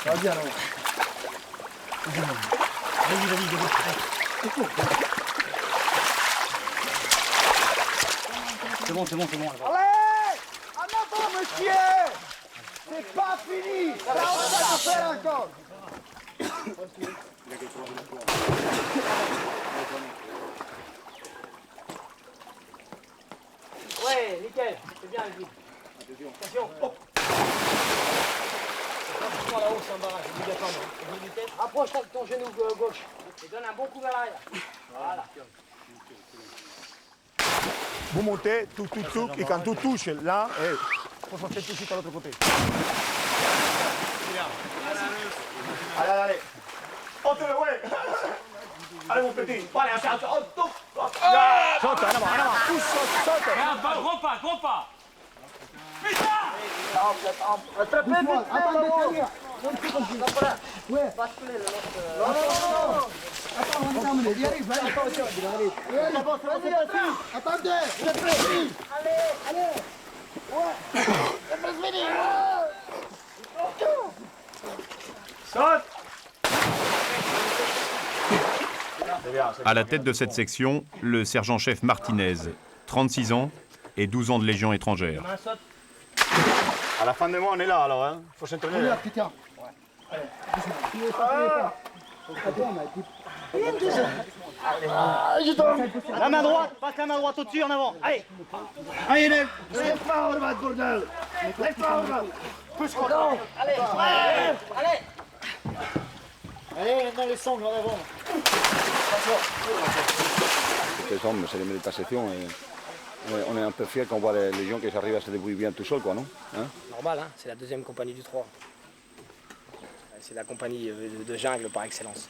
Vas-y alors. C'est bon. Allez! En avant, monsieur! C'est pas fini! Ça va se faire encore! Ouais, nickel, c'est bien, Guy. Attention, hop. Prends là-haut, c'est un barrage, obligatoirement. Approche ton genou gauche et donne un bon coup vers l'arrière. Voilà. Vous montez, tout, et quand tout touche là, il faut sortir tout de suite à l'autre côté. Allez. Autre, ouais. Allez, mon petit. Allez, saute, en avant. Tous, saute. Gros pas. Attrapez vite, attendez. Ouais. Basculez le l'autre. Non. Attends, on va t'emmener. Il arrive, attention, il arrive. Vas-y. Attendez, vous êtes prêts? Allez. Ouais. C'est presque fini. Saute. À la tête de cette section, le sergent-chef Martinez, 36 ans et 12 ans de Légion étrangère. À la fin du mois, on est là alors, hein. Faut s'entraîner. Là. La main droite, passe la main droite au-dessus, en avant. Allez. Allez, lève pas, Orvat, bordel. Lève pas, Orvat. Pousse-toi. Allez. Allez, maintenant les sangles en avant. Ces hommes, c'est les méditations et on est un peu fiers qu'on voit les gens qui arrivent à se débrouiller bien tout seuls, quoi, non? Hein? Normal, hein, c'est la deuxième compagnie du 3. C'est la compagnie de jungle par excellence.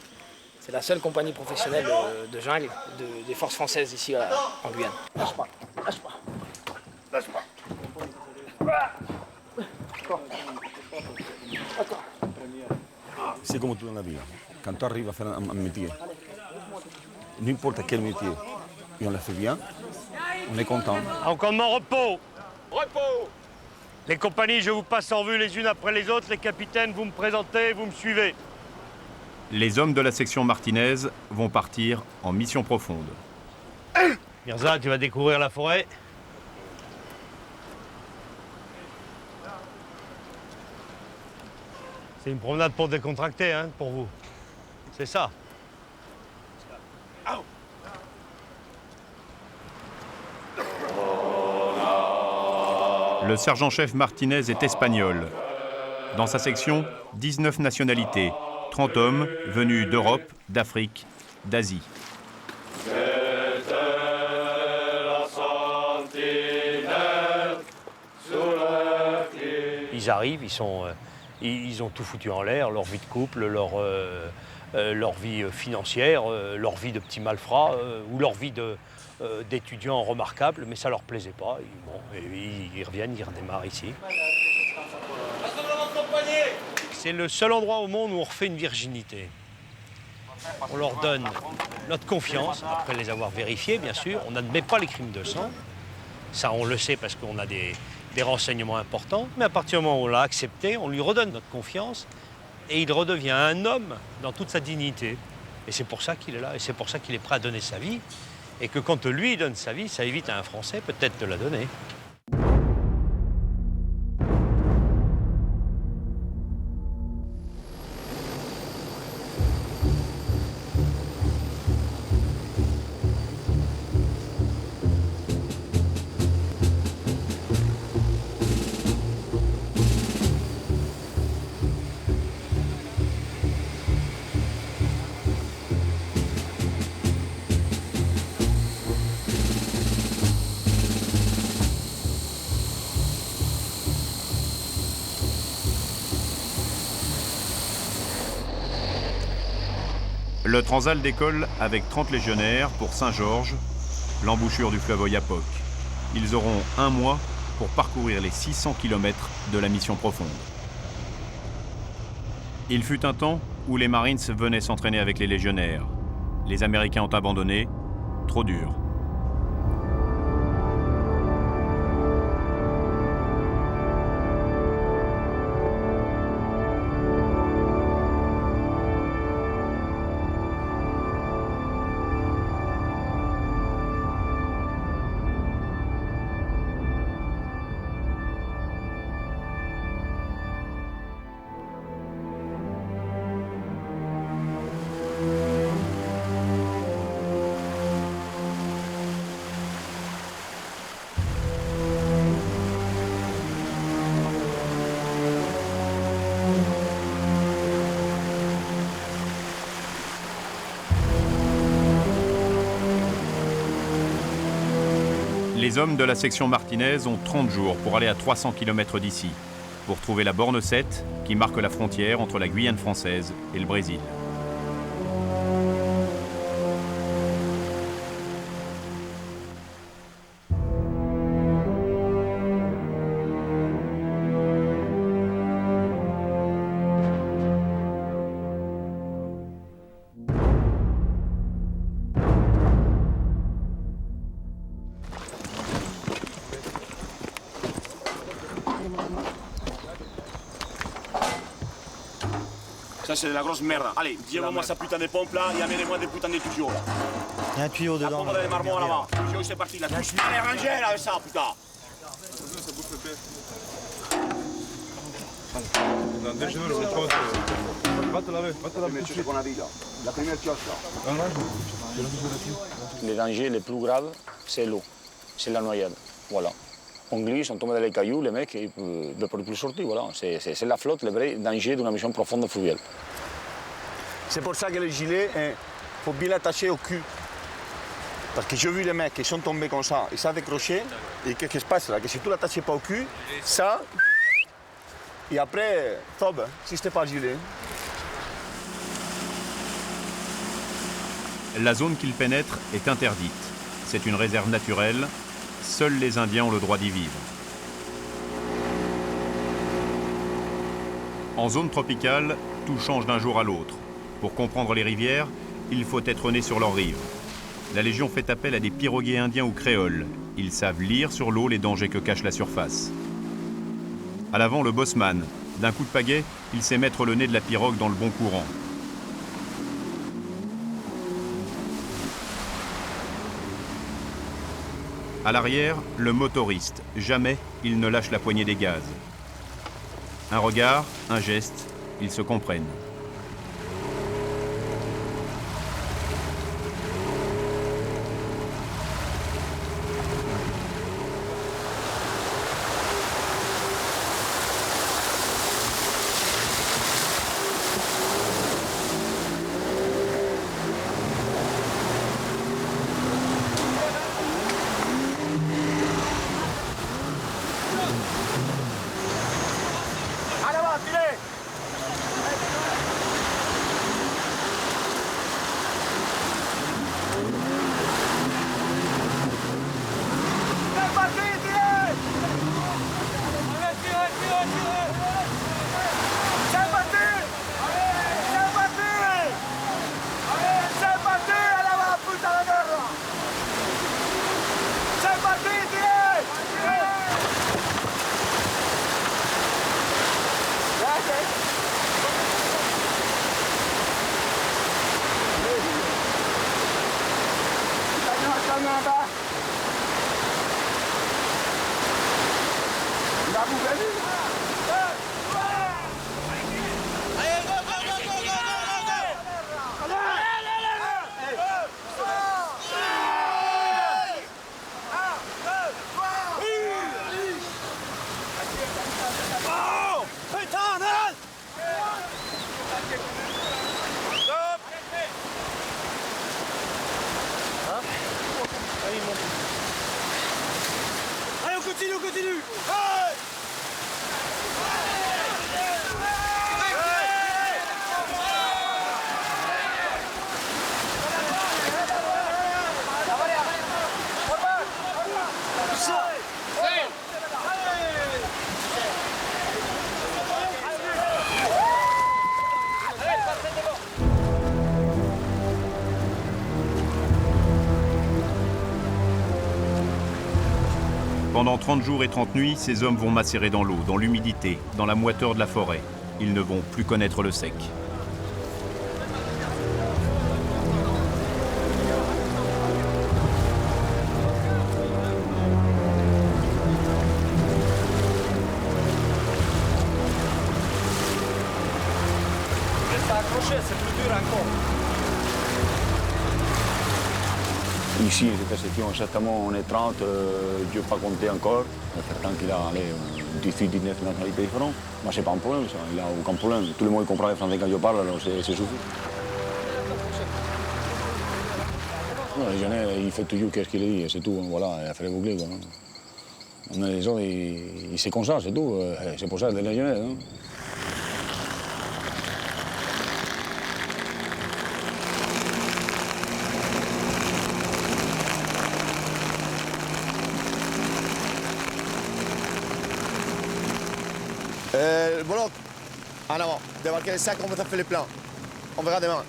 C'est la seule compagnie professionnelle de jungle des forces françaises ici en Guyane. Lâche pas. C'est comme tout dans la vie. Quand tu arrives à faire un métier, n'importe quel métier, et on le fait bien, on est content. En commandement, repos. Les compagnies, je vous passe en vue les unes après les autres. Les capitaines, vous me présentez, vous me suivez. Les hommes de la section Martinez vont partir en mission profonde. Mirza, tu vas découvrir la forêt. C'est une promenade pour décontracter, hein, pour vous. C'est ça. Le sergent-chef Martinez est espagnol. Dans sa section, 19 nationalités, 30 hommes venus d'Europe, d'Afrique, d'Asie. Ils arrivent, ils ont tout foutu en l'air, leur vie de couple, leur vie financière, leur vie de petits malfrats ou leur vie d'étudiants remarquables, mais ça leur plaisait pas. Ils reviennent, ils redémarrent ici. C'est le seul endroit au monde où on refait une virginité. On leur donne notre confiance, après les avoir vérifiés, bien sûr. On n'admet pas les crimes de sang. Ça, on le sait parce qu'on a des renseignements importants. Mais à partir du moment où on l'a accepté, on lui redonne notre confiance et il redevient un homme dans toute sa dignité. Et c'est pour ça qu'il est là, et c'est pour ça qu'il est prêt à donner sa vie. Et que quand lui donne sa vie, ça évite à un Français peut-être de la donner. Le Transal décolle avec 30 légionnaires pour Saint-Georges, l'embouchure du fleuve Oyapock. Ils auront un mois pour parcourir les 600 km de la mission profonde. Il fut un temps où les Marines venaient s'entraîner avec les légionnaires. Les Américains ont abandonné, trop dur. Les hommes de la section martinaise ont 30 jours pour aller à 300 km d'ici, pour trouver la borne 7 qui marque la frontière entre la Guyane française et le Brésil. Ça, c'est de la grosse merde. Allez, dis-moi sa putain de pompe là et amenez-moi des putains de tuyaux là. Il y a un tuyau La dedans. pompe des marmots là-bas. Tuyau, c'est parti. La touche bien les rangées là avec ça, putain. Le danger le plus grave, c'est l'eau, c'est la noyade. Voilà. On glisse, on tombe dans les cailloux, le mec ne peut plus sortir. Voilà. C'est la flotte, le vrai danger d'une mission profonde fluviale. C'est pour ça que le gilet, il faut bien l'attacher au cul. Parce que j'ai vu les mecs qui sont tombés comme ça, ils sont décrochés, et qu'est-ce qui se passe là? Que si tu ne l'attaches pas au cul, ça, et après, tombe, si ce n'est pas le gilet. La zone qu'ils pénètrent est interdite. C'est une réserve naturelle. Seuls les Indiens ont le droit d'y vivre. En zone tropicale, tout change d'un jour à l'autre. Pour comprendre les rivières, il faut être né sur leurs rives. La Légion fait appel à des piroguiers indiens ou créoles. Ils savent lire sur l'eau les dangers que cache la surface. À l'avant, le bosseman. D'un coup de pagaie, il sait mettre le nez de la pirogue dans le bon courant. À l'arrière, le motoriste. Jamais il ne lâche la poignée des gaz. Un regard, un geste, ils se comprennent. Pendant 30 jours et 30 nuits, ces hommes vont macérer dans l'eau, dans l'humidité, dans la moiteur de la forêt. Ils ne vont plus connaître le sec. Ici, cette section, exactement, on est 30, je n'ai pas compté encore. Il y a certains qui ont 18, 19 nationalités différentes. Moi, ce n'est pas un problème, ça. Il n'y a aucun problème. Tout le monde comprend le français quand je parle, alors c'est suffit. Le légionnaire, il fait toujours ce qu'il dit, c'est tout. Voilà, il a fait les boucliers. Quoi. On a les autres, c'est comme ça, c'est tout. C'est pour ça, les légionnaires. Hein. Le bloc, en avant. Débarquer les sacs, on va faire les plans. On verra demain.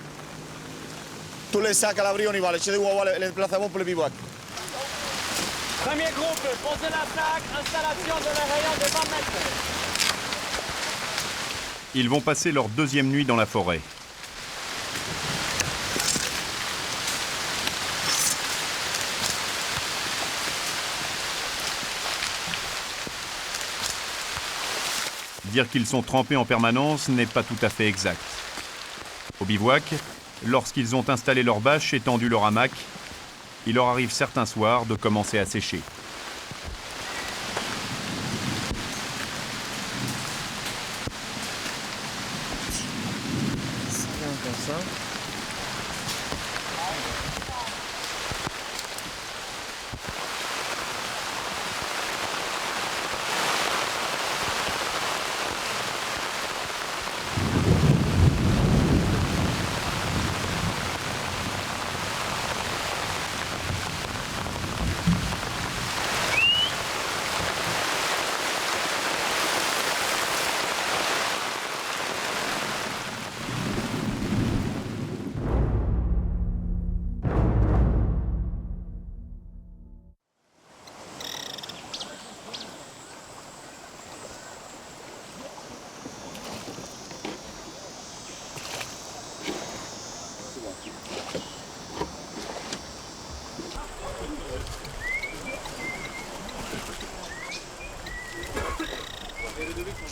Tous les sacs à l'abri, on y va. Les chefs de Wawa, les déplacements pour le bivouac. Premier groupe, posez la sac, installation de la rayon de 20 mètres. Ils vont passer leur deuxième nuit dans la forêt. Dire qu'ils sont trempés en permanence n'est pas tout à fait exact. Au bivouac, lorsqu'ils ont installé leur bâche et tendu leur hamac, il leur arrive certains soirs de commencer à sécher.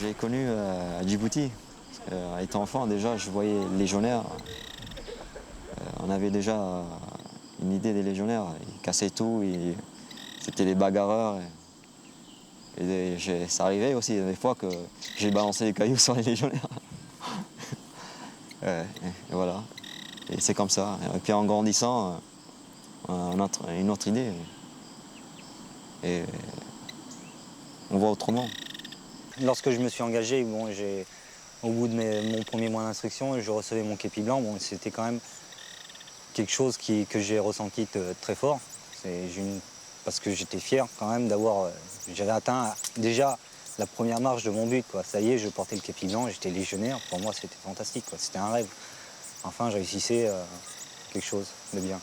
Je l'ai connu à Djibouti. Étant enfant, déjà, je voyais les légionnaires. On avait déjà une idée des légionnaires. Ils cassaient tout, c'était des bagarreurs. Ça arrivait aussi des fois que j'ai balancé des cailloux sur les légionnaires. Et voilà. Et c'est comme ça. Et puis en grandissant, on a une autre idée. Et on voit autrement. Lorsque je me suis engagé, bon, au bout de mon premier mois d'instruction, je recevais mon képi blanc. Bon, c'était quand même quelque chose que j'ai ressenti très fort. Parce que j'étais fier quand même d'avoir... J'avais atteint déjà la première marche de mon but, quoi. Ça y est, je portais le képi blanc, j'étais légionnaire. Pour moi, c'était fantastique, quoi. C'était un rêve. Enfin, je réussissais quelque chose de bien.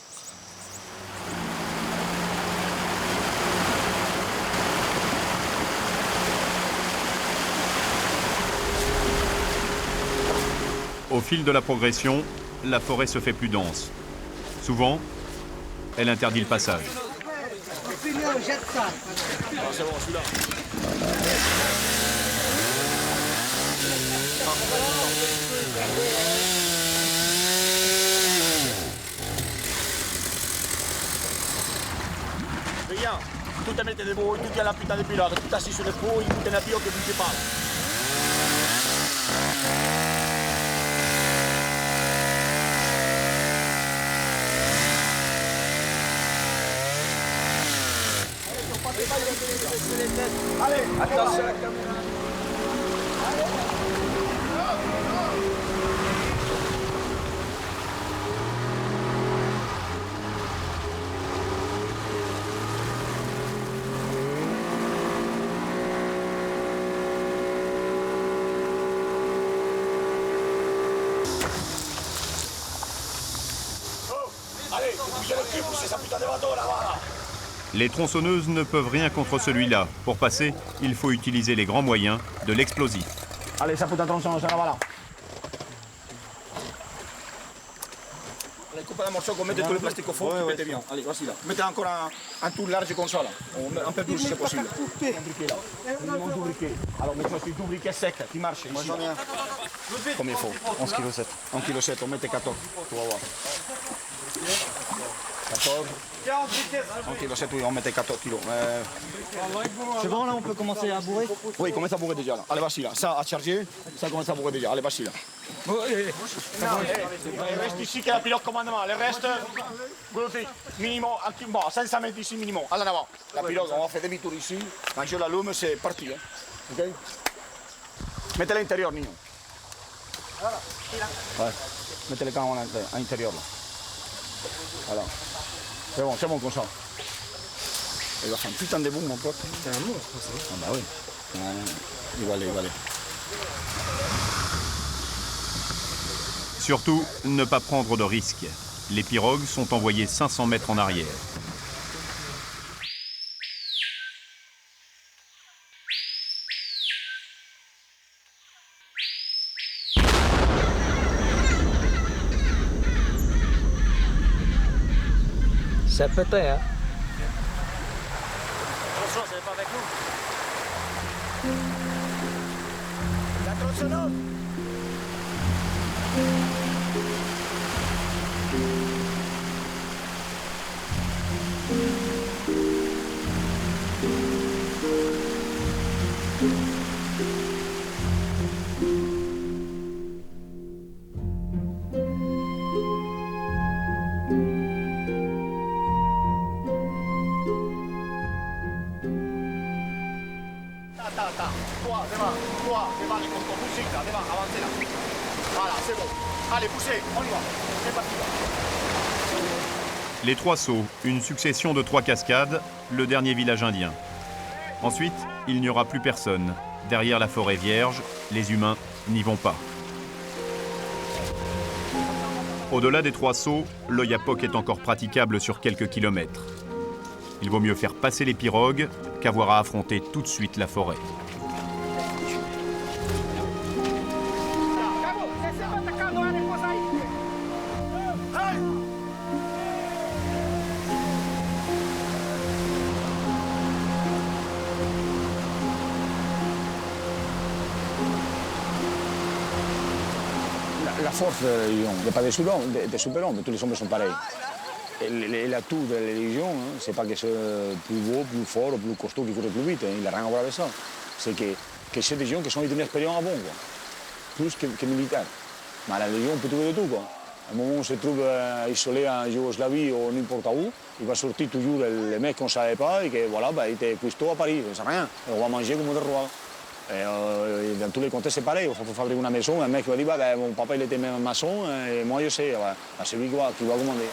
Au fil de la progression, la forêt se fait plus dense. Souvent, elle interdit le passage. Regarde, tu te metti debout, tu tiens la putain de pilote, tu t'assis sur le pot, il te nappio che tu parles. Allez, attention. Allez, bougez le cul, poussez sa putain de bateau là-bas. Les tronçonneuses ne peuvent rien contre celui-là. Pour passer, il faut utiliser les grands moyens de l'explosif. Allez, sa putain de tronçonneuse, là là. Allez, coupe un morceau, mettez tout le plastique au fond, mettez bien. Allez, voici là. Mettez encore un tour large comme ça là. Un peu plus si c'est possible. Un briquet là. Minimum deux briquets. Alors mettez aussi deux briquets secs qui marchent. Moi j'en ai un. Combien il faut 11,7 kg. 1,7 kg, on mettait 14. Tu vas voir. 14. 1,7 kg, oui, on mettait 14 kg. C'est bon, là, on peut commencer à bourrer? Oui, commence à bourrer déjà là. Allez, vas-y là. Ça à charger, ça commence à bourrer déjà. Allez, vas-y là. Il reste ici qu'il y a un pilote commandement. Le reste, minimum, bon, 500 mètres ici minimum. Allez en avant. La pilote, on va faire demi-tour ici. Quand je l'allume, c'est parti. Hein. Okay? Mettez-le à l'intérieur, Nino. Ouais. Mettez-le quand même à l'intérieur. Voilà. C'est bon comme ça. Il va faire un putain de boum, mon pote. C'est un monstre, ça. Ah bah oui. Il va aller. Surtout, ne pas prendre de risques. Les pirogues sont envoyées 500 mètres en arrière. Ça pétait, hein. Attention, ça n'est pas avec nous. La tronçonneuse. Toi, devant les costauds, poussez là, devant, avancez là. Voilà, c'est bon. Allez, poussez, on y va. C'est parti là. Les 3 sauts, une succession de 3 cascades, le dernier village indien. Ensuite, il n'y aura plus personne. Derrière la forêt vierge, les humains n'y vont pas. Au-delà des 3 sauts, l'Oyapock est encore praticable sur quelques kilomètres. Il vaut mieux faire passer les pirogues qu'avoir à affronter tout de suite la forêt. La force de la religion, il n'y a pas de super-hommes, tous les hommes sont pareils. Et l'atout de la religion, hein, c'est pas que c'est plus beau, plus fort, plus costaud, qui court plus vite, hein, il n'a rien à voir avec ça. C'est que c'est des gens qui sont eu une expérience avant, quoi. Plus que militaires. Mais la religion, on peut trouver de tout, quoi. À un moment où on se trouve isolé en Yougoslavie ou n'importe où, il va sortir toujours le mec qu'on ne savait pas et que voilà, bah, il était cuistot à Paris, ça ne sait rien. On va manger comme des rois. Et dans tous les contextes, c'est pareil. Il faut fabriquer une maison. Un mec va dire bah, mon papa il était même maçon et moi je sais. Bah, c'est lui qui va commander.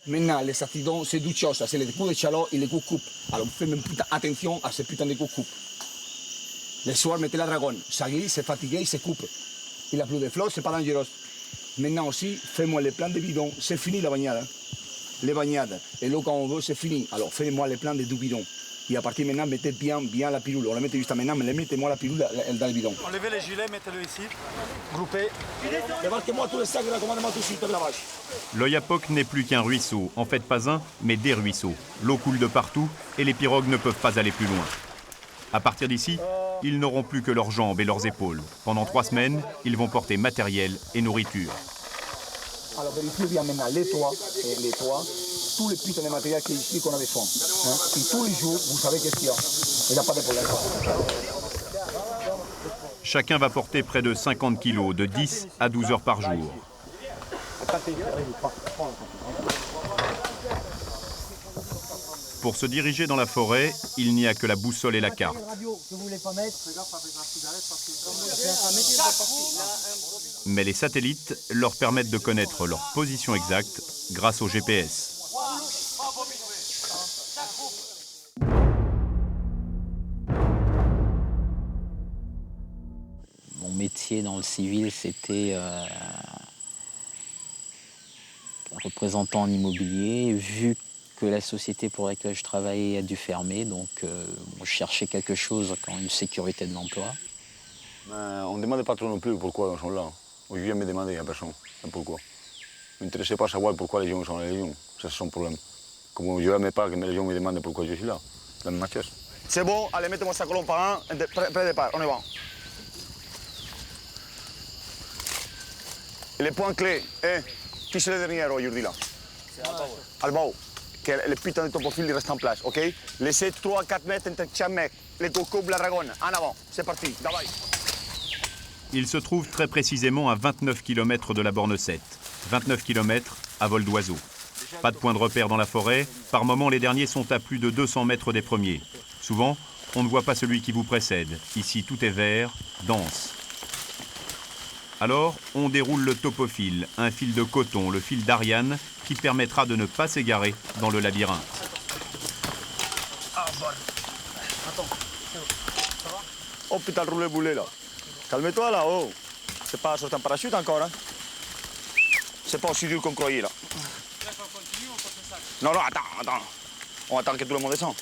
Maintenant, les accidents, c'est deux choses. C'est les coups de chaleur et les coups de coupe. Alors, faites même attention à ces putains de coups de coupe. Le soir, mettez la dragonne. Ça glisse, c'est fatigué, il se coupe. Il a plus de flotte, c'est pas dangereux. Maintenant aussi, fais-moi les plans de bidon. C'est fini la bagnade. Les bagnades. Et l'eau, quand on veut, c'est fini. Alors, faites-moi les plans de deux bidons. Et à partir de maintenant, mettez bien la pilule. On la mettez juste à maintenant, mais mettez-moi la pilule dans le bidon. Enlevez les gilets, mettez-le ici. Groupez. Débarquez-moi tous les sacs de la commandement tout de suite de la vache. L'Oyapock n'est plus qu'un ruisseau, en fait pas un, mais des ruisseaux. L'eau coule de partout et les pirogues ne peuvent pas aller plus loin. À partir d'ici, ils n'auront plus que leurs jambes et leurs épaules. Pendant 3 semaines, ils vont porter matériel et nourriture. Alors vérifiez bien maintenant les toits, tous les putains de matériel qui est ici qu'on a besoin. Hein? Et tous les jours, vous savez qu'est-ce qu'il y a. Il n'y a pas de problème. Chacun va porter près de 50 kilos, de 10 à 12 heures par jour. Pour se diriger dans la forêt, il n'y a que la boussole et la carte. Mais les satellites leur permettent de connaître leur position exacte grâce au GPS. Mon métier dans le civil, c'était représentant en immobilier. Vu que la société pour laquelle je travaillais a dû fermer, donc je cherchais quelque chose quand une sécurité de l'emploi. On ne demande pas trop non plus pourquoi ils sont là. Je viens me demander à personne pourquoi. Ne m'intéressait pas savoir pourquoi les gens sont à la Légion. Ça, c'est son problème. Comme je n'aimais pas que les gens me demandent pourquoi je suis là, dans ma chaise. C'est bon, allez, mettez-moi ça colonne par un, près départ, on y va. Et les points clés, qui c'est le dernier aujourd'hui là? C'est Albao. que le putain de topofil reste en place, ok? Laissez 3-4 mètres entre chaque mec. Les cocos, la dragonne, en avant, c'est parti, давай. Il se trouve très précisément à 29 km de la borne 7. 29 km à vol d'oiseau. Pas de point de repère dans la forêt. Par moments, les derniers sont à plus de 200 mètres des premiers. Souvent, on ne voit pas celui qui vous précède. Ici, tout est vert, dense. Alors, on déroule le topofil, un fil de coton, le fil d'Ariane, qui permettra de ne pas s'égarer dans le labyrinthe. Oh putain, le roulé boulet là. Calme-toi là, oh. C'est pas sorti en parachute encore, hein. C'est pas aussi dur qu'on croyait là. Non, non, attends. On attend que tout le monde descende.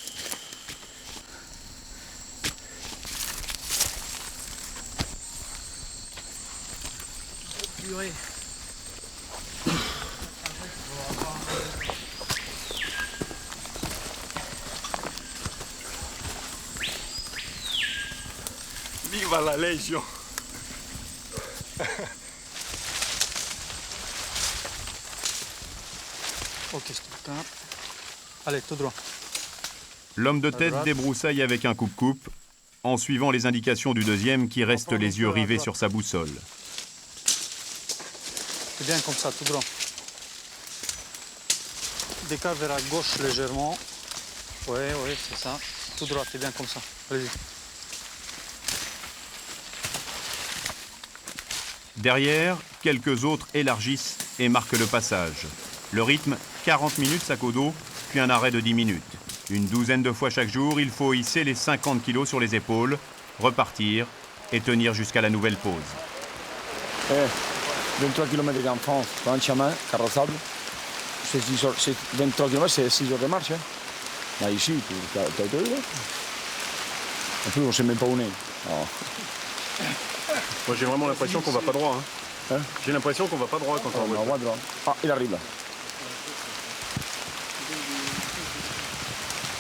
Purée. Viva la Légion. Ok, stop. Allez, tout droit. L'homme de tête débroussaille avec un coupe-coupe, en suivant les indications du deuxième qui reste les yeux rivés sur sa boussole. C'est bien comme ça, tout droit. Décale vers la gauche légèrement. Oui, c'est ça. Tout droit, c'est bien comme ça. Allez-y. Derrière, quelques autres élargissent et marquent le passage. Le rythme, 40 minutes sac au dos, puis un arrêt de 10 minutes. Une douzaine de fois chaque jour, il faut hisser les 50 kilos sur les épaules, repartir et tenir jusqu'à la nouvelle pause. 23 km en France, dans un chemin carrossable. C'est 23 km, c'est 6 heures de marche. Hein. Là, ici, tu as été là. En plus, on ne sait même pas où on est. Oh. Moi, j'ai vraiment l'impression qu'on va pas droit. Hein. J'ai l'impression qu'on va pas droit quand on va droit. Ah, il arrive là.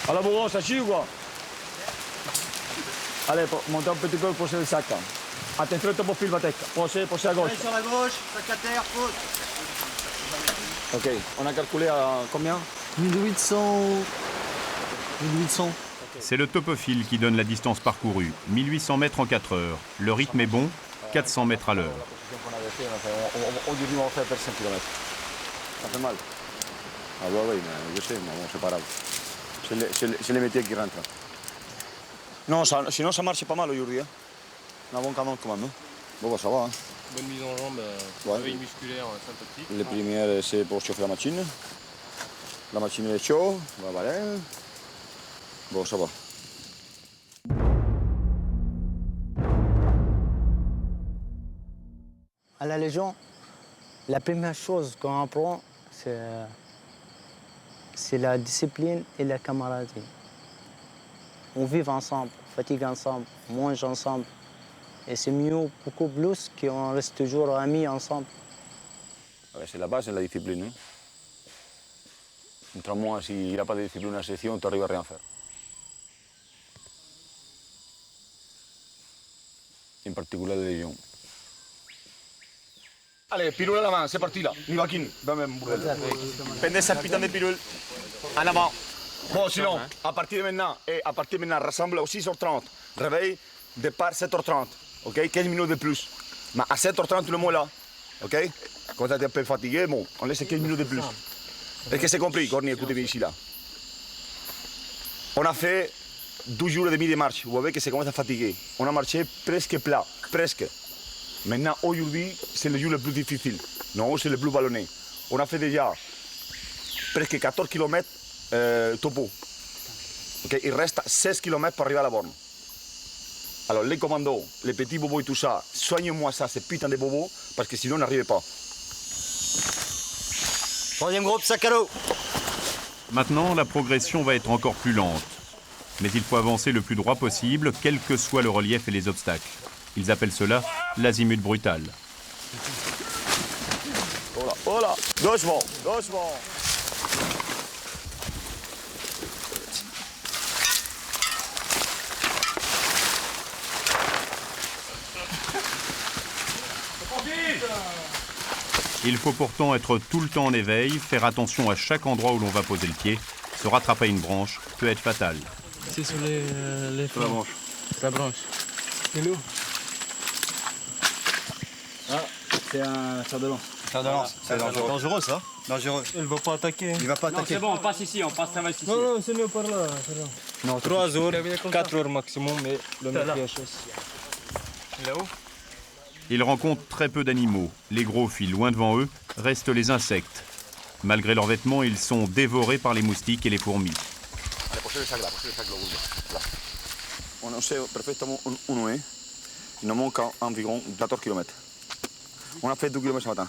Alors, bon, ça chie ou quoi? Allez, montez un petit peu, posez le sac. Attention, le topofil va tête. Posez à gauche. Allez, sur la gauche, sac à terre, pause. Ok, on a calculé à combien? 1800. C'est le topofil qui donne la distance parcourue, 1800 mètres en 4 heures. Le rythme est bon, 400 mètres à l'heure. Aujourd'hui, on va faire 5 km. Ça fait mal. Ah oui, mais je sais, mais bon, c'est pas grave. C'est les métiers qui rentrent. Non, sinon ça marche pas mal aujourd'hui. Hein. On a un bon canon quand même. Hein. Bon, ça va. Hein. Bonne mise en jambe, réveil musculaire sympathique. Les premières, c'est pour chauffer la machine. La machine est chaude, voilà. Bon, ça va. À la Légion, la première chose qu'on apprend, c'est la discipline et la camaraderie. On vit ensemble, on fatigue ensemble, on mange ensemble. Et c'est mieux, beaucoup plus, qu'on reste toujours amis ensemble. Ouais, c'est la base, c'est la discipline. Hein. Entre moi, s'il n'y a pas de discipline dans la section, tu n'arrives à rien faire. En particulier la Légion. Allez, pirule à la main, c'est parti là. Nivakin, pendez cette putain de pirule. En avant. Bon, sinon, à partir de maintenant, rassemble aux 6h30. Réveil, départ 7h30. Ok, 15 minutes de plus. Mais à 7h30, tout le monde est là. Ok? Quand tu es un peu fatigué, bon, on laisse 15 minutes de plus. Est-ce que c'est compris, Corny? Écoutez-moi ici là. On a fait 12 jours et demi de marche. Vous voyez que c'est commence à fatiguer. On a marché presque plat, presque. Maintenant, aujourd'hui, c'est le jour le plus difficile. Non, c'est le plus ballonné. On a fait déjà presque 14 km topo. Okay? Il reste 16 km pour arriver à la borne. Alors, les commandos, les petits bobos et tout ça, soignez-moi ça, ces putains de bobos, parce que sinon, on n'arrivait pas. Troisième groupe, sac à dos. Maintenant, la progression va être encore plus lente. Mais il faut avancer le plus droit possible, quel que soit le relief et les obstacles. Ils appellent cela l'azimut brutal. Voilà, voilà, doucement, doucement. Il faut pourtant être tout le temps en éveil, faire attention à chaque endroit où l'on va poser le pied. Se rattraper à une branche peut être fatal. C'est sur les Sur la branche. La branche. C'est l'eau. Ah, c'est un fer de lance. Fer de lance, c'est dangereux. Dangereux ça. Dangereux. Elle va pas attaquer. Il va pas attaquer. C'est bon, on passe ici, on passe ça va ici. Non, c'est mieux par là. Non, 3 heures, 4 heures maximum, mais le mec est HS. Là-haut. Ils rencontrent très peu d'animaux. Les gros filent loin devant eux, restent les insectes. Malgré leurs vêtements, ils sont dévorés par les moustiques et les fourmis. On sait parfaitement où on est. Il nous manque environ 14 km. On a fait 2 km ce matin.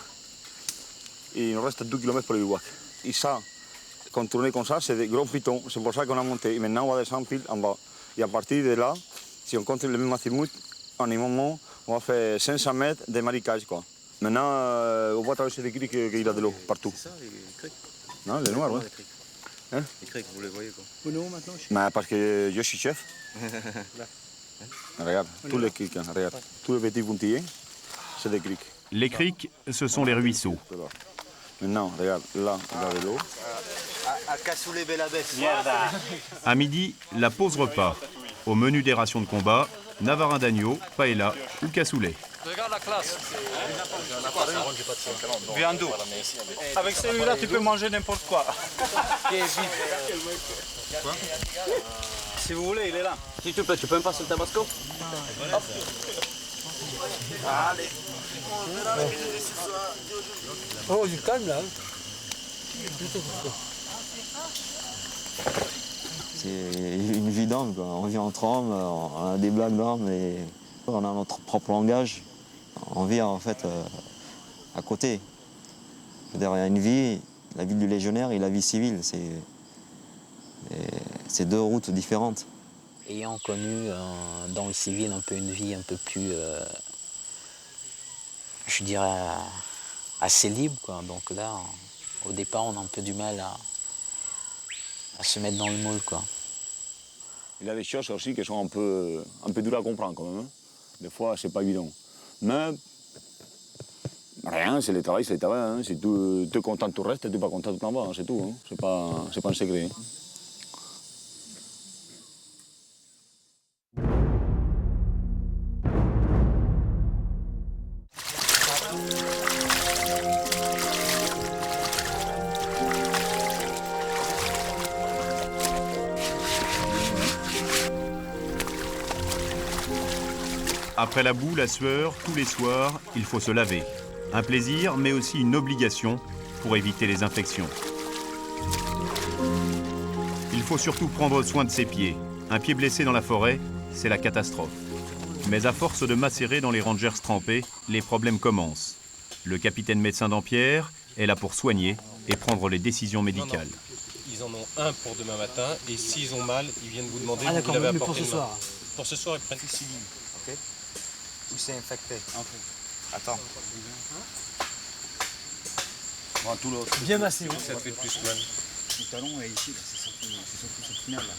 Et il nous reste 2 km pour le bivouac. Et ça, quand tourner comme ça, c'est des gros pitons. C'est pour ça qu'on a monté. Et maintenant, on va descendre pile en bas. Et à partir de là, si on compte le même azimut, en un moment, on va faire 500 mètres de marécage, quoi. Maintenant, on va traverser des criques qu'il y a de l'eau partout. C'est ça, les criques? Non, les noirs, ouais. Hein? Les criques, vous les voyez, quoi. Nous, maintenant, Mais parce que je suis chef. Regarde, tous les criques, hein, regarde. Tous les petits pontillés, c'est des criques. Les criques, ce sont les ruisseaux. Maintenant, regarde, là, il y a de l'eau. À midi, la pause repas. Au menu des rations de combat, navarin d'agneau, paella ou cassoulet. Regarde la classe. Viando. Avec celui-là, tu peux manger n'importe quoi. Quoi? Si vous voulez, il est là. S'il te plaît, tu peux me passer le tabasco? Allez. Oh, du calme là. C'est une vie d'homme, quoi. On vit entre hommes, on a des blagues d'hommes et on a notre propre langage. On vit en fait à côté. Il y a une vie, la vie du légionnaire et la vie civile, c'est deux routes différentes. Ayant connu dans le civil un peu une vie un peu plus, je dirais, assez libre, quoi. Donc là, au départ, on a un peu du mal à se mettre dans le moule, quoi. Il y a des choses aussi qui sont un peu dures à comprendre quand même. Hein. Des fois, c'est pas évident. Mais rien, c'est le travail, c'est le travail. Hein. Si tu es content, tu restes, si tu n'es pas content, tu t'en vas, hein. C'est tout. Hein. C'est pas un secret. Hein. Après la boue, la sueur, tous les soirs, il faut se laver. Un plaisir, mais aussi une obligation pour éviter les infections. Il faut surtout prendre soin de ses pieds. Un pied blessé dans la forêt, c'est la catastrophe. Mais à force de macérer dans les rangers trempés, les problèmes commencent. Le capitaine médecin Dampierre est là pour soigner et prendre les décisions médicales. Ils en ont un pour demain matin et s'ils ont mal, ils viennent vous demander Ah d'accord, mais pour ce demain. soir. Pour ce soir, ils prennent civil. Ok. Ou c'est infecté. Attends. Bon, tout l'autre. Bien massé. Ça te fait plus mal. Le talon est ici, c'est surtout ce tunnel là.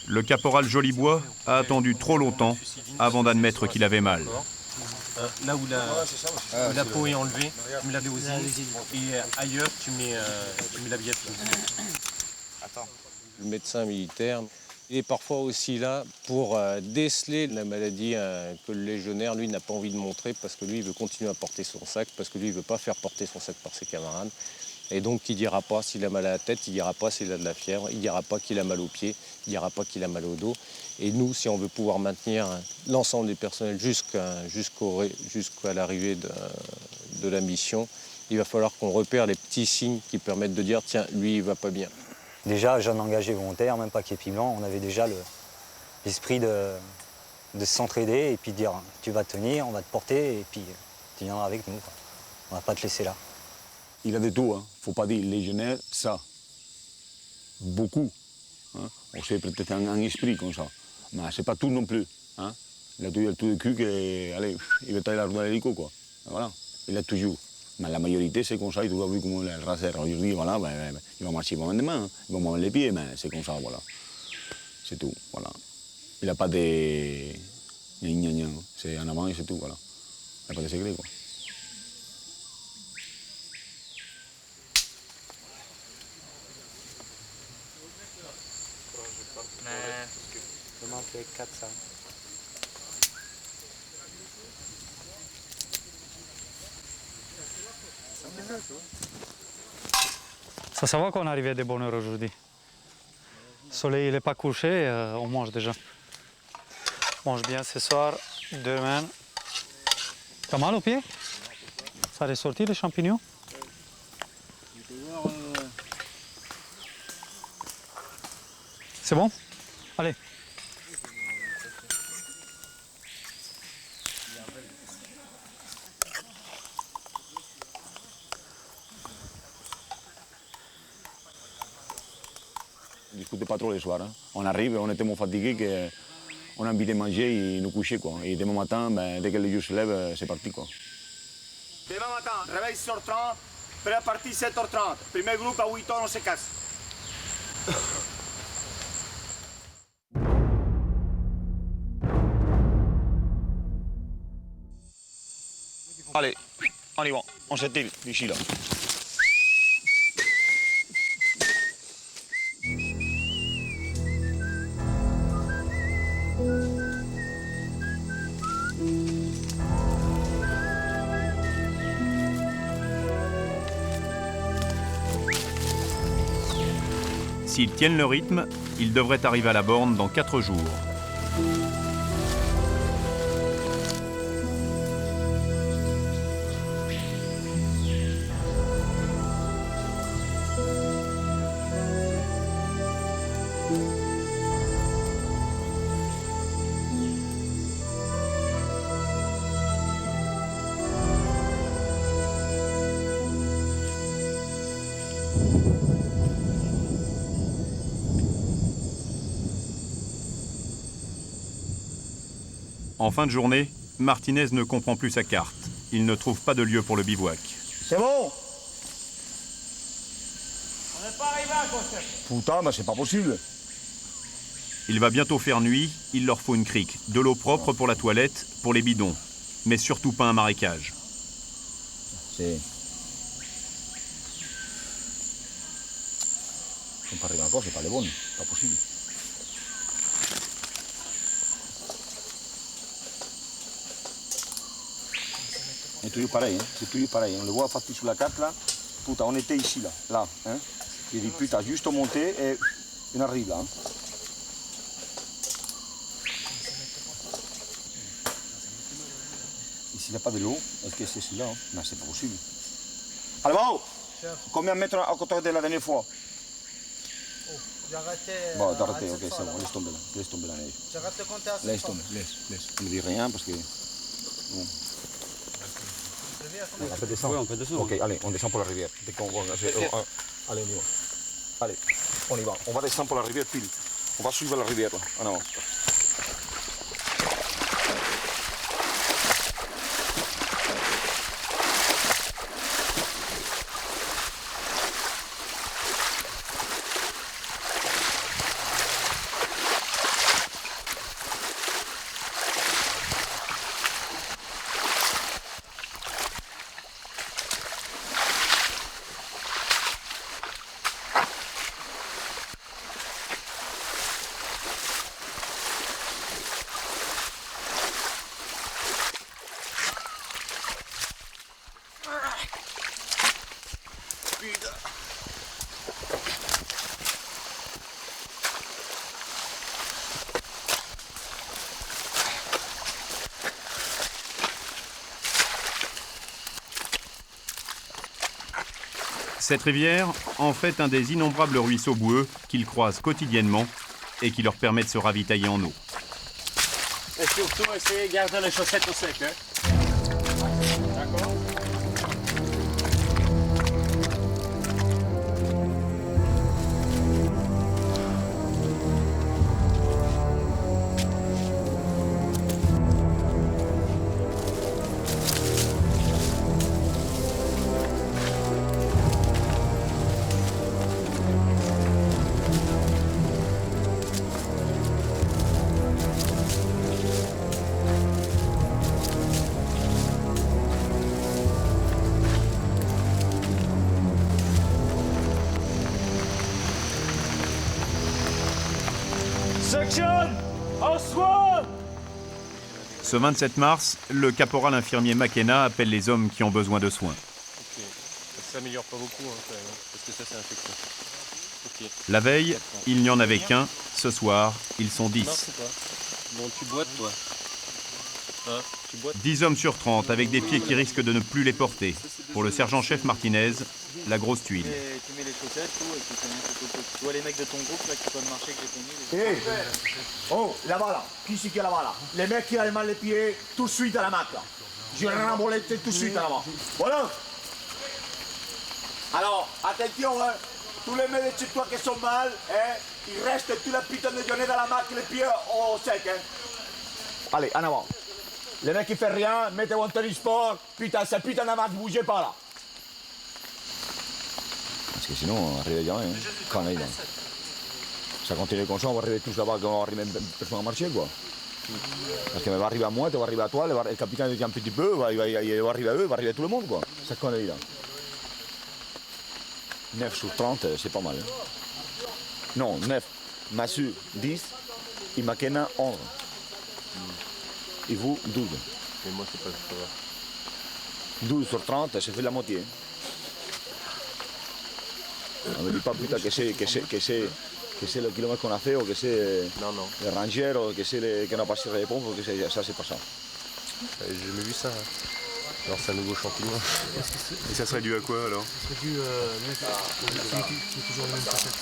Le caporal Jolibois a attendu trop longtemps avant d'admettre qu'il avait mal. Là où la peau est enlevée, tu mets la déosine et ailleurs tu mets la biaphine. Attends. Le médecin militaire, il est parfois aussi là pour déceler la maladie que le légionnaire, lui, n'a pas envie de montrer parce que lui, il veut continuer à porter son sac, parce que lui, il ne veut pas faire porter son sac par ses camarades. Et donc, il ne dira pas s'il a mal à la tête, il ne dira pas s'il a de la fièvre, il ne dira pas qu'il a mal aux pieds, il ne dira pas qu'il a mal au dos. Et nous, si on veut pouvoir maintenir l'ensemble des personnels jusqu'à l'arrivée de la mission, il va falloir qu'on repère les petits signes qui permettent de dire « tiens, lui, il ne va pas bien ». Déjà, jeune engagé volontaire, même pas képi blanc, on avait déjà l'esprit de s'entraider et puis de dire « tu vas tenir, on va te porter et puis tu viendras avec nous, quoi. On ne va pas te laisser là ». Il a de tout, hein. Faut pas dire légionnaire, ça. Beaucoup. Hein. On sait peut-être un esprit comme ça. Mais c'est pas tout non plus. Hein. Il a toujours le tout de cul qu'il il veut tailler la roue à l'hélico, quoi. Voilà. Il a toujours. Mais la majorité, c'est comme ça. Il a vu comment le racer. Aujourd'hui, voilà, il va marcher pendant demain. Il va mover les pieds, mais c'est comme ça, voilà. C'est tout, voilà. Il n'a pas de... C'est en avant et c'est tout, voilà. Il n'y a pas de secret, quoi. fait 4, ça. Ça va qu'on est arrivé de bonne heure aujourd'hui. Le soleil n'est pas couché, on mange déjà. On mange bien ce soir, demain. T'as mal au pied? Ça a ressorti les champignons? C'est bon? Allez. On ne discutait pas trop le soir. Hein. On arrive, on est tellement fatigué qu'on a envie de manger et nous coucher. Quoi. Et demain matin, ben, dès que le jour se lève, c'est parti. Quoi. Demain matin, réveil 6h30, première partie 7h30. Premier groupe à 8h, on se casse. Allez, on y va, on s'étire d'ici là. S'ils tiennent le rythme, ils devraient arriver à la borne dans 4 jours. En fin de journée, Martinez ne comprend plus sa carte. Il ne trouve pas de lieu pour le bivouac. C'est bon? On n'est pas arrivé à Costa. Putain, mais c'est pas possible. Il va bientôt faire nuit, il leur faut une crique, de l'eau propre pour la toilette, pour les bidons. Mais surtout pas un marécage. C'est... On peut arriver encore, c'est pas les bonnes, pas possible. C'est toujours pareil, hein? C'est toujours pareil. On le voit parti sur la carte là. Putain, on était ici là, hein? Il dit putain, juste monter et on arrive là. Hein? Ici il n'y a pas de l'eau, est-ce que c'est celui-là? Hein? Non, c'est pas possible. Alors, combien de mètres à côté de la dernière fois? J'ai arrêté. Bon, t'as arrêté, ok, c'est bon, laisse tomber la neige. J'arrête de compter à 7 Laisse tomber, laisse. On ne dit rien parce que. Bon. On peut descendre. Oui, on peut descendre. Ok, allez, on descend pour la rivière. Allez, on y va. Allez, on y va. On va descendre pour la rivière pile. On va suivre la rivière là, en avant. Cette rivière en fait un des innombrables ruisseaux boueux qu'ils croisent quotidiennement et qui leur permet de se ravitailler en eau. Et surtout, essayez de garder les chaussettes au sec. Hein. D'accord? Section, Prends soin! Ce 27 mars, le caporal infirmier Makena appelle les hommes qui ont besoin de soins. Ok, ça s'améliore pas beaucoup hein, quand même, hein, parce que ça c'est infecté. Ok. La veille, il n'y en avait qu'un. Ce soir, ils sont 10. Marche ou pas? Bon, tu boites toi. Hein, tu boites? 10 hommes sur 30 avec des pieds qui risquent de ne plus les porter. Pour le sergent-chef Martinez, la grosse tuile. Tu mets les chaussettes, tout, et puis tu vois les mecs de ton groupe là qui peuvent marcher avec les tennis. Oh, là-bas là, qui c'est qui est là-bas là? Les mecs qui ont mal les pieds, tout de suite à la mat là. Je vais remboler tout de suite à la main. Voilà. Alors, attention, hein. Tous les mecs de chez toi qui sont mal, hein, ils restent toute la putain de journée dans la mat, les pieds au sec. Hein. Allez, en avant. Les mecs qui font rien, mettez-vous en tennis sport, putain, cette putain de mat, bougez pas là. Parce que sinon, on arrive jamais. Hein. Quand on est là. Ça continue comme ça, on va arriver tous là-bas, on va arriver personne à marcher, quoi. Parce qu'il va arriver à moi, tu vas arriver à toi, le capitaine dit un petit peu, il va arriver à eux, il va arriver à tout le monde, quoi. Ça qu'on est là. 9 sur 30, c'est pas mal. Hein. Non, 9. Massu, 10. Et Makena, 11. Et vous, 12. Mais moi, c'est pas ça. 12 sur 30, ça fait la moitié. On ne me dit pas putain que c'est le kilomètre qu'on a fait, ou que c'est les rangers, ou que c'est qu'on a passé les pompes, ou que ça, c'est pas ça. J'ai jamais vu ça. Hein. Alors c'est un nouveau champignon. Et ça serait dû à quoi alors? Ça serait dû c'est toujours les mêmes chaussettes.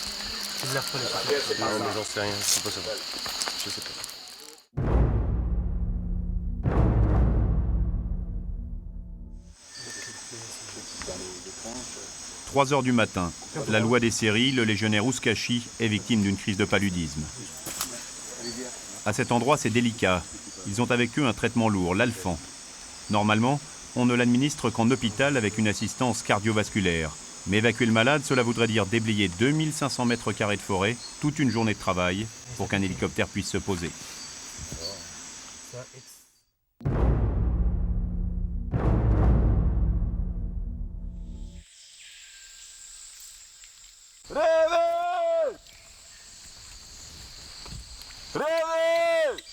C'est de l'air frais les chaussettes. Non mais j'en sais rien, je sais pas ça. Je sais pas. 3 heures du matin, la loi des séries, le légionnaire Ouskashi est victime d'une crise de paludisme. À cet endroit, c'est délicat. Ils ont avec eux un traitement lourd, l'Alfan. Normalement, on ne l'administre qu'en hôpital avec une assistance cardiovasculaire. Mais évacuer le malade, cela voudrait dire déblayer 2500 mètres carrés de forêt, toute une journée de travail, pour qu'un hélicoptère puisse se poser. Réveille! Réveille!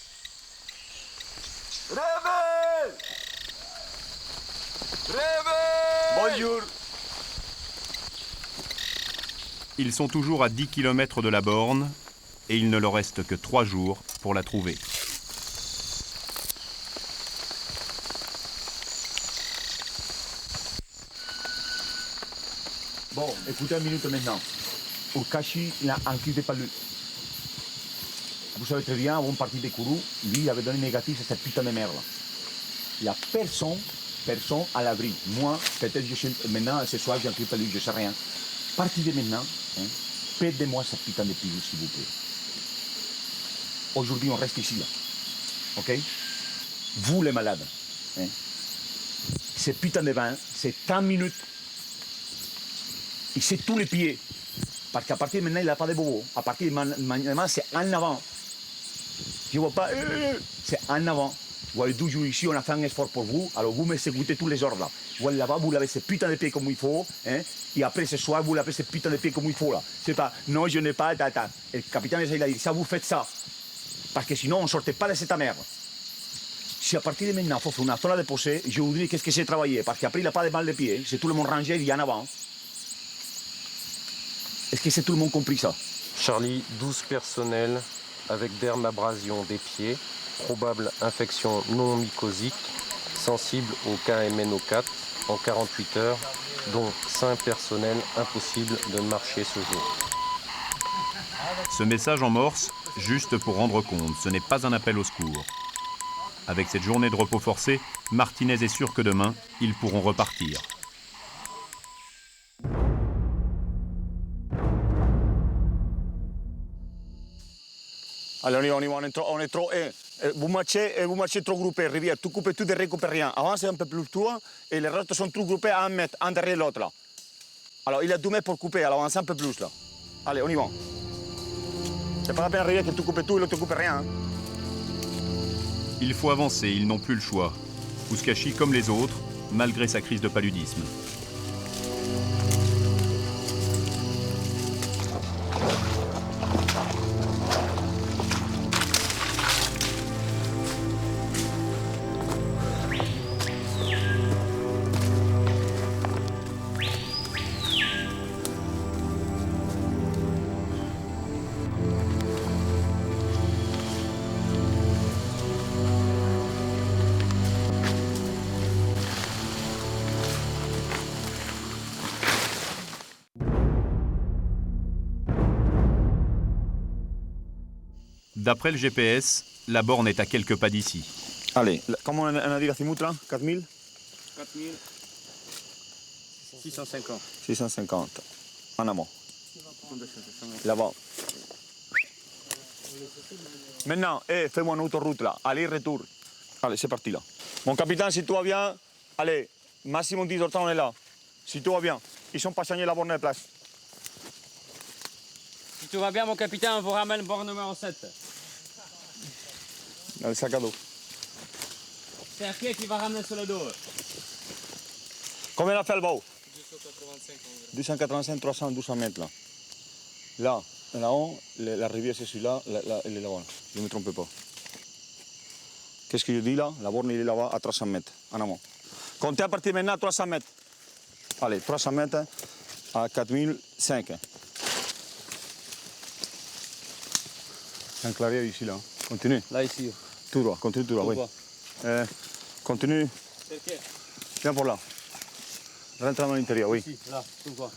Réveille! Réveille! Bonjour! Ils sont toujours à 10 km de la borne et il ne leur reste que 3 jours pour la trouver. Bon, écoutez une minute maintenant. Ouskashi, il a un de palu. Vous savez très bien, avant de partir de Kourou, lui, il avait donné négatif à cette putain de merde. Il n'y a personne à l'abri. Moi, peut-être je suis maintenant, ce soir, j'ai un palu, je ne sais rien. Partez de maintenant, hein, perdez-moi cette putain de pilule, s'il vous plaît. Aujourd'hui, on reste ici, là. OK? Vous, les malades, hein, ce putain de vin, c'est 30 minutes. Il sait tous les pieds. Parce qu'à partir de maintenant, il n'a pas de bobo. À partir de maintenant, c'est en avant. Je ne vois pas, c'est en avant. Vous avez 12 jours ici, on a fait un effort pour vous. Alors vous m'exécutez tous les ordres là. Vous allez là-bas, vous lavez ces putains de pieds comme il faut. Hein, et après ce soir, vous lavez ces putains de pieds comme il faut là. C'est pas, non, je n'ai pas, tata. Et le capitaine, il a dit, ça vous faites ça. Parce que sinon, on ne sortait pas de cette merde. Si à partir de maintenant, il faut faire une zone de posée, je vous dis qu'est-ce que c'est travailler. Parce qu'après, il n'a pas de mal de pieds. C'est tout le monde rangé, il y en a avant. Est-ce que c'est tout le monde compris ça? Charlie, 12 personnels avec dermabrasion des pieds, probable infection non mycosique, sensible au KMNO4 en 48 heures, dont 5 personnels impossible de marcher ce jour. Ce message en morse, juste pour rendre compte, ce n'est pas un appel au secours. Avec cette journée de repos forcé, Martinez est sûr que demain, ils pourront repartir. Allez, on est trop. Vous marchez trop groupés, Rivière. Tu coupes tout derrière, coupes rien. Avance un peu plus toi et les restes sont trop groupés à 1 mètre, un derrière l'autre là. Alors il a 2 mètres pour couper, alors avance un peu plus là. Allez, on y va. C'est pas la peine, Rivière, que tu coupes tout et l'autre ne coupe rien. Hein. Il faut avancer, ils n'ont plus le choix. Ouskashi, comme les autres, malgré sa crise de paludisme. D'après le GPS, la borne est à quelques pas d'ici. Allez, comment on a dit la Timut là? 4000? 4650. 650. En amont. Là-bas. Maintenant, fais-moi une autoroute là. Aller-retour. Allez, c'est parti là. Mon capitaine, si tout va bien, allez, maximum 10 heures de temps, on est là. Si tout va bien. Ils sont pas changés la borne de place. Si tout va bien, mon capitaine, on vous ramène borne numéro 7. Dans le sac à dos. C'est un pied qui va ramener sur le dos. Combien on a fait le bas? 285. 285, 300, 200 mètres là. Là, là-haut, la rivière c'est celui-là, elle est là-bas. Je ne me trompe pas. Qu'est-ce que je dis là? La borne elle est là-bas à 300 mètres, en amont. Comptez à partir de maintenant 300 mètres. Allez, 300 mètres à 4005. C'est un clairier ici là. Continue. Là, ici. Tout droit, continue tout droit, oui. Continue. Viens pour là. Rentre dans l'intérieur, oui. Ici, là, tout droit.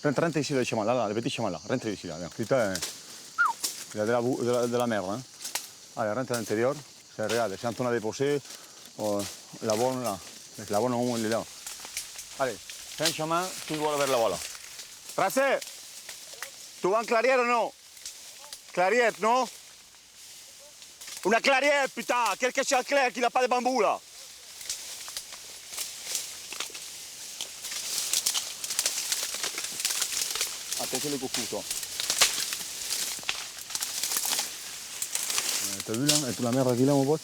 Rentre ici le chemin, là, le petit chemin là. Rentre ici là. Putain, il y a de la merde. Hein. Allez, rentre à l'intérieur. Regarde, si on a déposé la borne là. La borne au moment elle est là. Allez, fais un chemin, tout droit vers là-bas là. Tracé, tu vas en clairière ou non? Clairière, non? Una clairière, putain, quelque chose clair qui n'a pas de bambou là. Attention les coucous, toi. T'as vu là? Et toute la merde qu'il a, mon pote?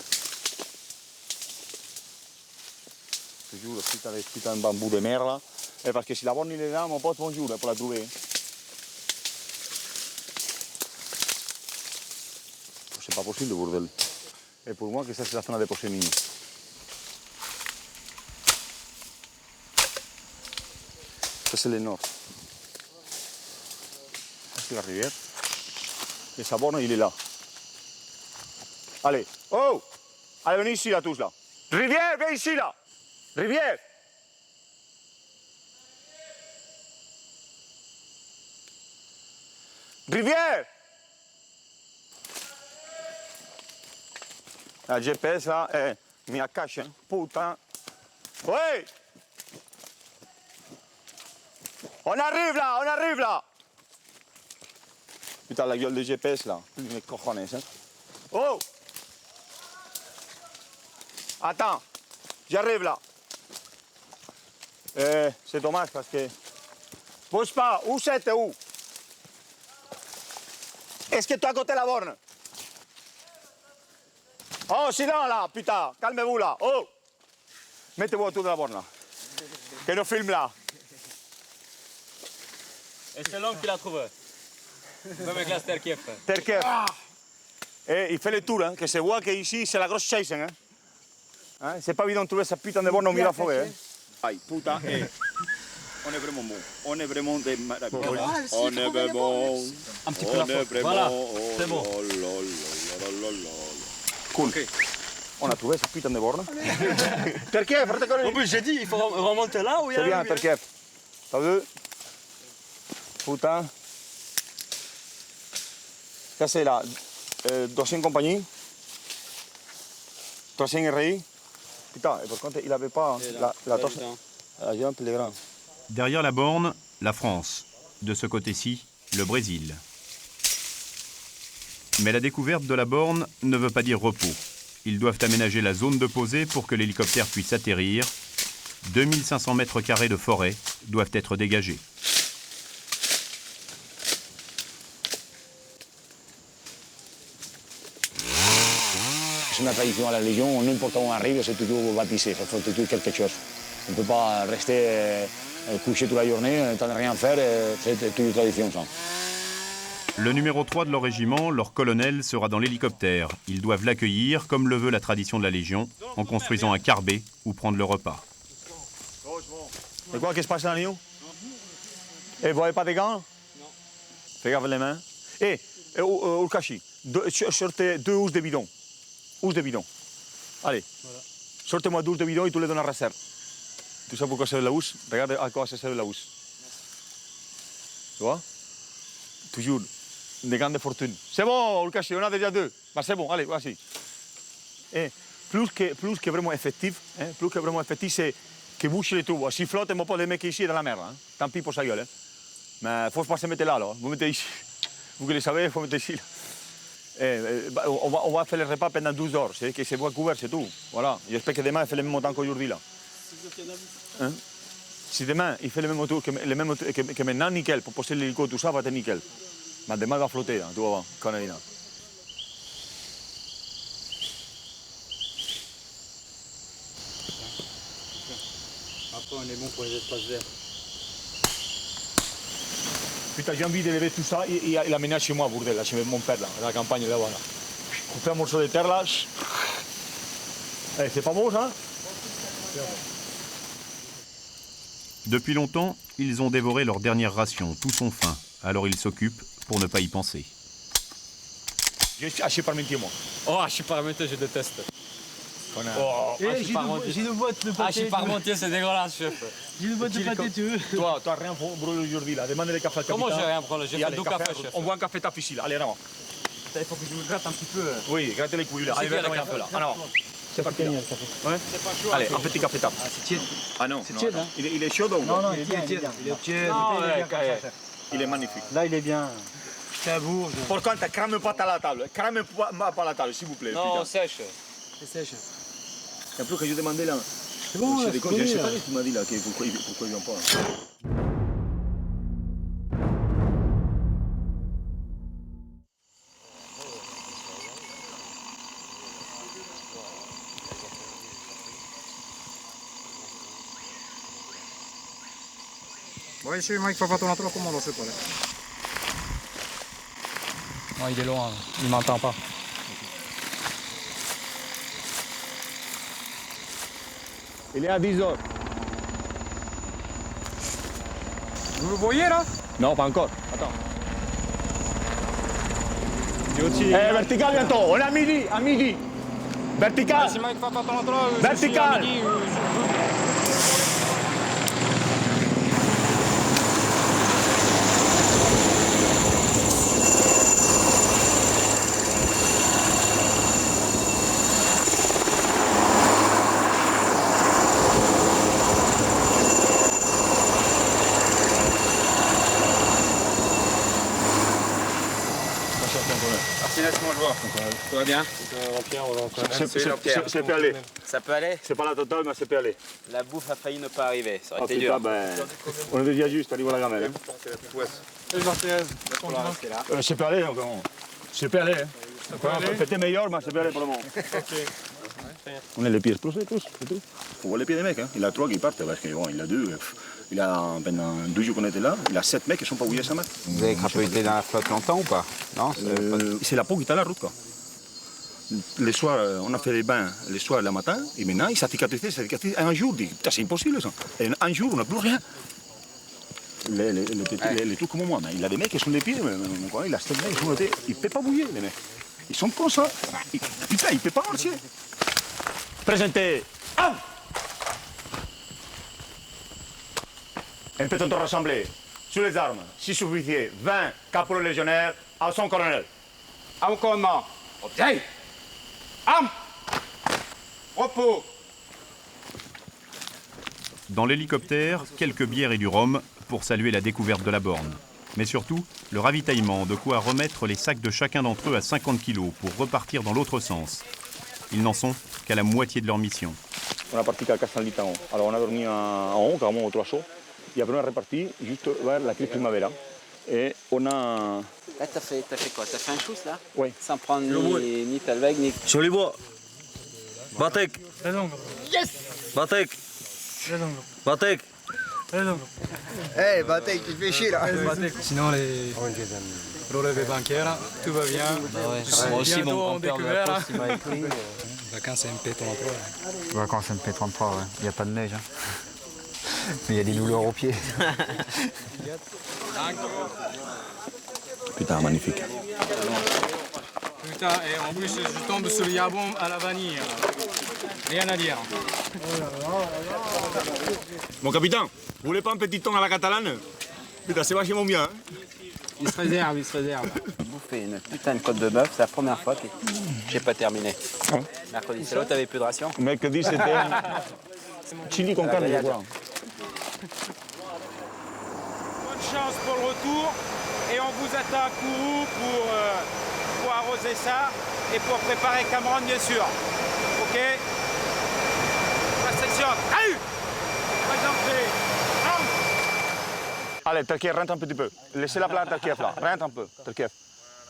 Je te jure, si t'as des putains de bambou de mer là. Et parce que si la borne il est là, mon pote, bonjour, pour la trouver. C'est pas possible le bordel. Et pour moi, que ça c'est la zone de déposer niños. Ça c'est le nord. C'est la rivière. Et sa borne, il est là. Allez, oh! Allez, venez ici là tous là. Rivière, viens ici là. Rivière. Rivière. La GPS là, mi a caché, hein. Putain. Oui! On arrive là! Putain, la gueule de GPS là, mes cojones, hein. Oh! Attends, j'arrive là. C'est dommage parce que... Bouge pas, où c'est où? Est-ce que tu es à côté de la borne? Oh, silence là, putain, calmez-vous là. Oh! Mettez-vous autour de la borne là. Que nous filme là. Et c'est l'homme qui l'a trouvé. Même avec la Terkef. Terkef. Et il fait le tour, hein, que se voit qu'ici c'est la grosse chaise. Hein. Hein? C'est pas évident de trouver cette putain de borne au milieu de la forêt. Hein. Aïe, putain, on est vraiment bon. On est vraiment des Bon, on est vraiment. Un petit peu la faute. Voilà, c'est bon. Cool. Okay. On a trouvé cette putain de borne. Terkef, en plus, j'ai dit, il faut remonter là où il y a. C'est bien, Terkef. T'as vu? Putain. Ça c'est la deuxième compagnie. Troisième RI. Putain, et par contre, il n'avait pas la troisième. Derrière la borne, la France. De ce côté-ci, le Brésil. Mais la découverte de la borne ne veut pas dire repos. Ils doivent aménager la zone de posée pour que l'hélicoptère puisse atterrir. 2500 mètres carrés de forêt doivent être dégagés. C'est une tradition à la Légion, n'importe où on arrive, c'est toujours baptisé, ça fait toujours quelque chose. On ne peut pas rester couché toute la journée, ne rien faire, c'est toujours tradition ça. Le numéro 3 de leur régiment, leur colonel, sera dans l'hélicoptère. Ils doivent l'accueillir, comme le veut la tradition de la Légion, en construisant un carbet où prendre le repas. C'est quoi qui se passe dans l'eau? Et vous n'avez pas de gants? Non. Fais gaffe les mains. Et au cachi, sortez 2 housses de bidon. Housses de bidon. Allez, voilà. Sortez-moi 12 de bidon et tu les donnes à réserve. Tu sais pourquoi c'est la housse? Regarde à quoi ça sert la housse. Tu vois? Toujours de grande fortune. C'est bon, on le cache, on a déjà 2. Bah, c'est bon, allez, vas-y. Et plus que vraiment effectif, c'est que bouche les trous. S'il flotte, on ne va pas les mecs ici dans la mer. Hein. Tant pis pour sa gueule. Hein. Mais il ne faut pas se mettre là. Vous mettez ici. Vous le savez, il faut mettre ici. On va faire le repas pendant 12 heures. C'est que c'est bois couvert, c'est tout. Voilà. J'espère que demain, il fait le même temps qu'aujourd'hui. Hein? Si demain, il fait le même tour que maintenant, nickel. Pour poser l'hélico, tout ça va être nickel. Mais demain, il va flotter, hein, tu vas voir, Canarina. Après, on est bon pour les espaces verts. Putain, j'ai envie de lever tout ça et l'amener chez moi, bordel, là, chez mon père, là, dans la campagne, là, voilà. Couper un morceau de terre, là. C'est pas beau, ça? Depuis longtemps, ils ont dévoré leur dernière ration, tous ont faim. Alors ils s'occupent pour ne pas y penser. Je suis haché parmentier, moi. Oh, haché parmentier, je déteste. Oh, j'ai une boîte de pâté. Haché parmentier, c'est dégueulasse, chef. J'ai une boîte de pâté, tu veux? Toi, tu n'as rien brûlé aujourd'hui, là. Demande le café à Comment j'ai rien brûlé? J'ai fait 2 cafés, chef. On boit un café taf ici, là. Allez, non. Il faut que je me gratte un petit peu. Oui, grattez les couilles, là. Allez, viens un peu, là. Alors, c'est parti, là. Ouais. C'est pas chaud. Allez, un petit café taf. Ah, c'est tiède. Ah non, c'est tiède, hein? Il est chaud, donc? Non, il est tiède. Il est tiède. Il est magnifique. Là, il est bien. Putain, bourge. Par contre, crame pas à la table. Crame pas la table, s'il vous plaît. Non, sèche. C'est sèche. Et après que je demandais là. C'est bon, je là, ne sais pas ce qu'il m'a dit là, pourquoi il vient pas. Ouais, je Mike fa fatto un altro come lo sai pas. Non, il est loin, il m'entend pas. Il est à 10 heures. Vous le voyez là? Non, pas encore. Attends. Vertical bientôt, on est à midi. Vertical. Se Mike fa fatto un altro. Vertical. Tout va bien? Ça peut aller. Ça peut aller? C'est pas la totale, mais ça peut aller. La bouffe a failli ne pas arriver, ça aurait été putain, dur. on est déjà juste à niveau de la gamelle. Ça peut aller, donc. Ça peut aller. Peut-être meilleur, mais ça peut aller pour le moment. On est les pieds explosés tous, c'est tout. On voit les pieds des mecs, hein. Il a 3 qui partent, parce qu'il a 2. Il a, pendant 2 jours qu'on était là, il a 7 mecs qui ne sont pas bouillés à sa mètre. Vous avez crapahuté dans la flotte longtemps ou pas? Non? C'est la peau qui est à la route, quoi. Le soir, on a fait les bains le soir et le matin, et maintenant, il s'est cicatrisé un jour. Putain, c'est impossible, ça. Et un jour, on n'a plus rien. Les trucs comme moi, mais il a des mecs qui sont les pieds, il a 7 mecs qui sont les pieds. Il ne peut pas bouiller, les mecs. Ils sont comme ça. Putain, il ne peut pas marcher. Présentez. Un petit temps rassemblé. Sur les armes, 6 officiers, 20 caporaux légionnaires, à son colonel. À mon commandement. Objet. Armes. Repos. Dans l'hélicoptère, quelques bières et du rhum pour saluer la découverte de la borne. Mais surtout, le ravitaillement, de quoi remettre les sacs de chacun d'entre eux à 50 kilos pour repartir dans l'autre sens. Ils n'en sont qu'à la moitié de leur mission. On a parti qu'à Castelnitano. Alors on a dormi en haut, carrément au toit chaud. Et après on est reparti juste vers la crise Primavera. Et on a... Là, t'as fait quoi? T'as fait un chousse là? Oui. Sans prendre ni Talweg, ni... Sur les bois. Batek. Yes! Batek. Batek. Batek, tu fais chier là. Sinon, les relevés bancaires, tout va bien. Moi aussi, mon grand-père de la poste, il m'a écrit. Vacances MP33. Vacances MP33, ouais. Il n'y a pas de neige. Hein. Mais il y a des douleurs aux pieds. Putain, magnifique. Putain, et en plus, je tombe sur le yabon à la vanille. Rien à dire. Mon capitaine, vous voulez pas un petit ton à la catalane? Putain, c'est vachement bien. Hein? Il se réserve, il se réserve. Bouffer une putain de côte de bœuf, c'est la première fois que j'ai pas terminé. Mercredi, c'est l'autre, t'avais plus de ration. Mercredi, c'était chili con carne, je crois. Bonne chance pour le retour et on vous attend à Kourou pour arroser ça et pour préparer Cameron bien sûr. Ok. La section. Allez. Allez, Terkiev, rentre un petit peu. Laissez la place à Terkiev là. Rentre un peu, Terkiev.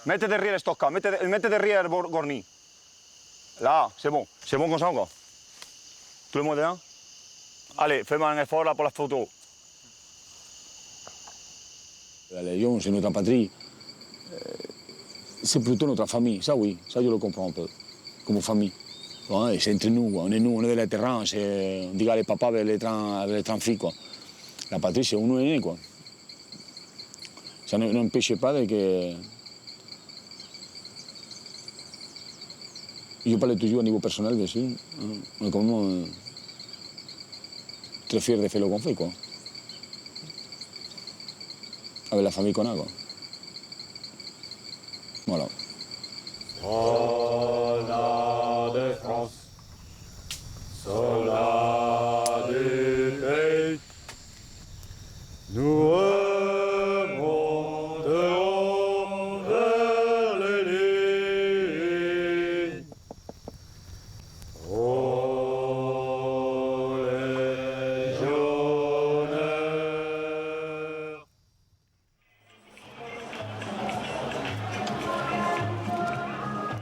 Mettez derrière Stocka, mettez derrière Gorny. Là, c'est bon. C'est bon comme ça encore. Tout le monde est là? Allez, fais-moi un effort là pour la photo. La Légion, c'est notre patrie. C'est plutôt notre famille, ça oui, ça je le comprends un peu, comme famille. Ouais, c'est entre nous, on est de la terrain, on dit les papas avec les 30 filles. Quoi. La patrie, c'est on est né, quoi. Ça n'empêche pas de que... Je parle toujours au niveau personnel, bien sûr. On est quand même très fiers de faire ce qu'on fait, quoi. Avec la famille qu'on a, quoi. Voilà. Soldat de France, soldat du pays, nous remonterons vers les lignes. Oh, légionnaires.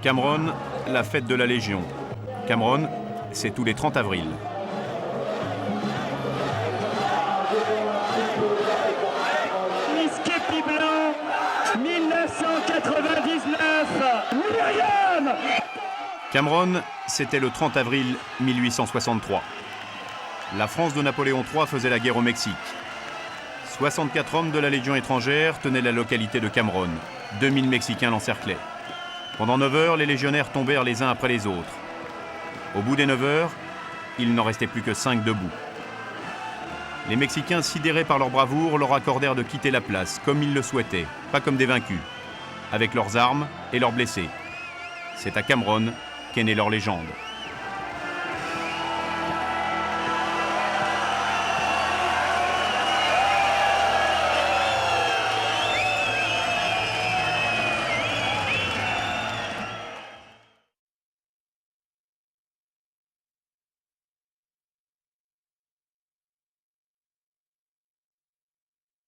Cameron, la fête de la Légion. Cameron, c'est tous les 30 avril. Skippy Blanc, 1999, Myriam. Cameron, c'était le 30 avril 1863. La France de Napoléon III faisait la guerre au Mexique. 64 hommes de la Légion étrangère tenaient la localité de Cameron. 2000 Mexicains l'encerclaient. Pendant 9 heures, les légionnaires tombèrent les uns après les autres. Au bout des 9 heures, il n'en restait plus que 5 debout. Les Mexicains, sidérés par leur bravoure, leur accordèrent de quitter la place, comme ils le souhaitaient, pas comme des vaincus, avec leurs armes et leurs blessés. C'est à Cameron qu'est née leur légende.